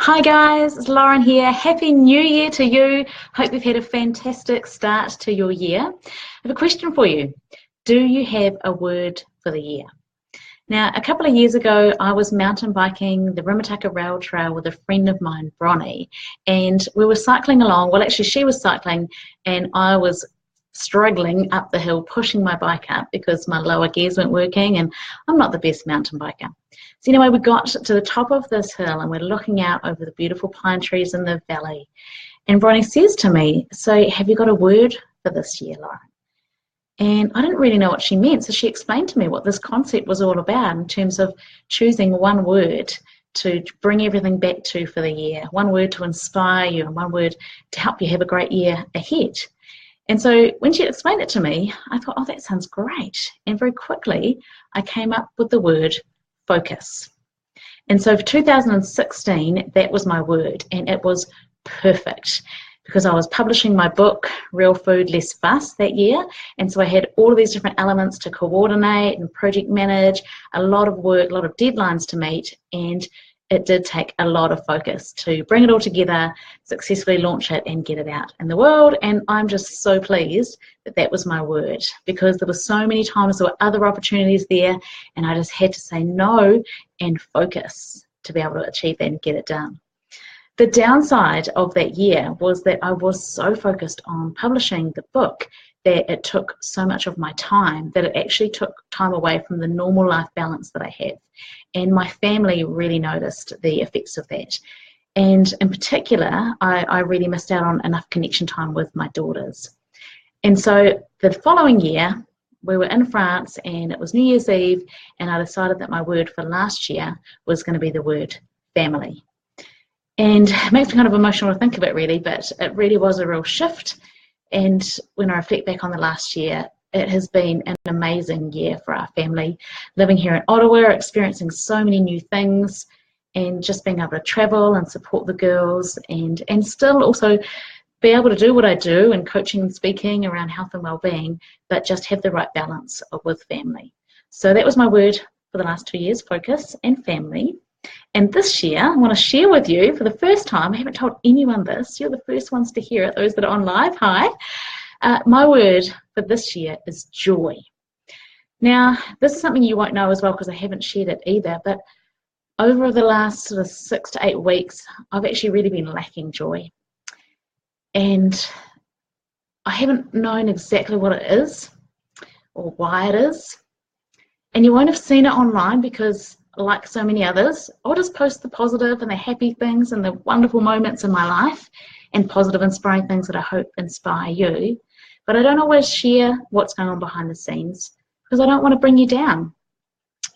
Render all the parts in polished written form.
Hi guys, it's Lauren here. Happy New Year to you. Hope you've had a fantastic start to your year. I have a question for you. Do you have a word for the year? Now, a couple of years ago, I was mountain biking the Rimataka Rail Trail with a friend of mine, Bronnie, and we were cycling along. Well, actually, she was cycling and I was struggling up the hill, pushing my bike up because my lower gears weren't working and I'm not the best mountain biker. So anyway, we got to the top of this hill and we're looking out over the beautiful pine trees in the valley. And Bronnie says to me, "So have you got a word for this year, Lauren?" And I didn't really know what she meant, so she explained to me what this concept was all about in terms of choosing one word to bring everything back to for the year, one word to inspire you and one word to help you have a great year ahead. And so when she explained it to me, I thought, oh, that sounds great. And very quickly, I came up with the word focus. And so for 2016, that was my word, and it was perfect because I was publishing my book, Real Food, Less Fuss, that year. And so I had all of these different elements to coordinate and project manage, a lot of work, a lot of deadlines to meet, and it did take a lot of focus to bring it all together, successfully launch it and get it out in the world. And I'm just so pleased that that was my word, because there were so many times there were other opportunities there and I just had to say no and focus to be able to achieve that and get it done. The downside of that year was that I was so focused on publishing the book that it took so much of my time that it actually took time away from the normal life balance that I have. And my family really noticed the effects of that. And in particular, I really missed out on enough connection time with my daughters. And so the following year, we were in France and it was New Year's Eve, and I decided that my word for last year was going to be the word family. And it makes me kind of emotional to think of it really, but it really was a real shift. And when I reflect back on the last year, it has been an amazing year for our family. Living here in Ottawa, experiencing so many new things, and just being able to travel and support the girls, and still also be able to do what I do in coaching and speaking around health and well-being, but just have the right balance with family. So that was my word for the last 2 years, focus and family. And this year, I want to share with you for the first time, I haven't told anyone this, you're the first ones to hear it, those that are on live, hi. My word for this year is joy. Now, this is something you won't know as well because I haven't shared it either, but over the last sort of 6 to 8 weeks, I've actually really been lacking joy. And I haven't known exactly what it is or why it is. And you won't have seen it online because, like so many others, I'll just post the positive and the happy things and the wonderful moments in my life and positive, inspiring things that I hope inspire you. But I don't always share what's going on behind the scenes because I don't want to bring you down.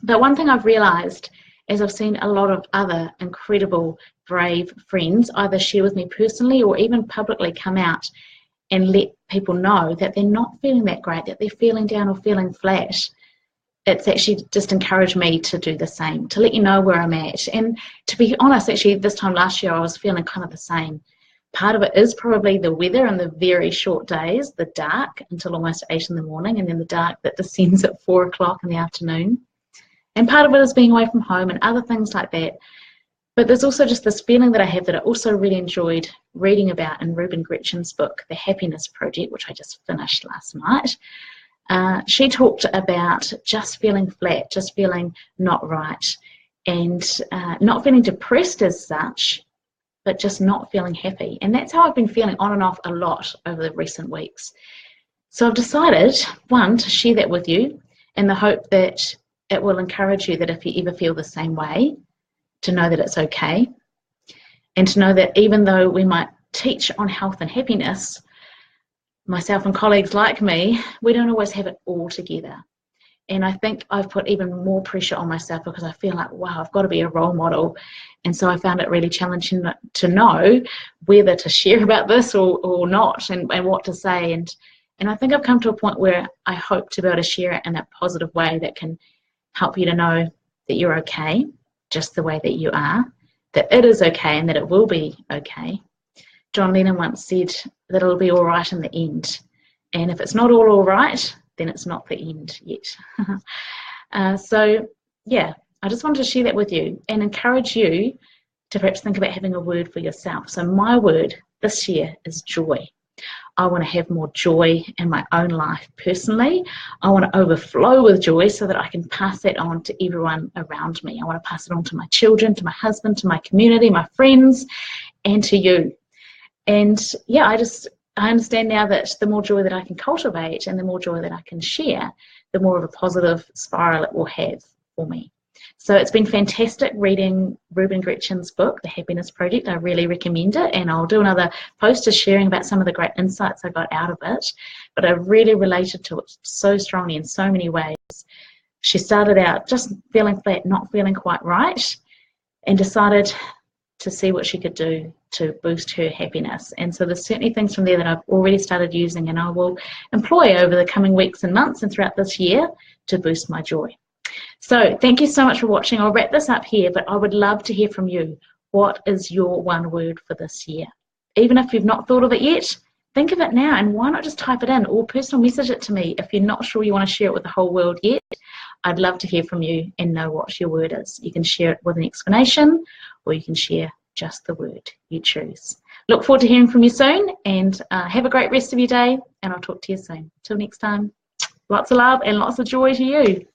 But one thing I've realized is I've seen a lot of other incredible, brave friends either share with me personally or even publicly come out and let people know that they're not feeling that great, that they're feeling down or feeling flat. It's actually just encouraged me to do the same, to let you know where I'm at. And to be honest, actually, this time last year, I was feeling kind of the same. Part of it is probably the weather and the very short days, the dark until almost 8 in the morning, and then the dark that descends at 4 o'clock in the afternoon. And part of it is being away from home and other things like that. But there's also just this feeling that I have that I also really enjoyed reading about in Ruben Gretchen's book, The Happiness Project, which I just finished last night. She talked about just feeling flat, just feeling not right, and not feeling depressed as such, but just not feeling happy. And that's how I've been feeling on and off a lot over the recent weeks. So I've decided, one, to share that with you in the hope that it will encourage you that if you ever feel the same way, to know that it's okay, and to know that even though we might teach on health and happiness, myself and colleagues like me, we don't always have it all together. And I think I've put even more pressure on myself because I feel like, wow, I've got to be a role model. And so I found it really challenging to know whether to share about this or not, and what to say. And I think I've come to a point where I hope to be able to share it in a positive way that can help you to know that you're okay, just the way that you are, that it is okay and that it will be okay. John Lennon once said that it'll be all right in the end. And if it's not all right, then it's not the end yet. So, yeah, I just wanted to share that with you and encourage you to perhaps think about having a word for yourself. So my word this year is joy. I want to have more joy in my own life personally. I want to overflow with joy so that I can pass that on to everyone around me. I want to pass it on to my children, to my husband, to my community, my friends, and to you. And yeah, I understand now that the more joy that I can cultivate and the more joy that I can share, the more of a positive spiral it will have for me. So it's been fantastic reading Ruben Gretchen's book, The Happiness Project. I really recommend it, and I'll do another post just sharing about some of the great insights I got out of it. But I really related to it so strongly in so many ways. She started out just feeling flat, not feeling quite right, and decided to see what she could do to boost her happiness. And so there's certainly things from there that I've already started using and I will employ over the coming weeks and months and throughout this year to boost my joy. So thank you so much for watching. I'll wrap this up here, but I would love to hear from you. What is your one word for this year? Even if you've not thought of it yet, think of it now, and why not just type it in or personal message it to me if you're not sure you want to share it with the whole world yet. I'd love to hear from you and know what your word is. You can share it with an explanation, or you can share just the word you choose. Look forward to hearing from you soon, and have a great rest of your day, and I'll talk to you soon. Till next time, lots of love and lots of joy to you.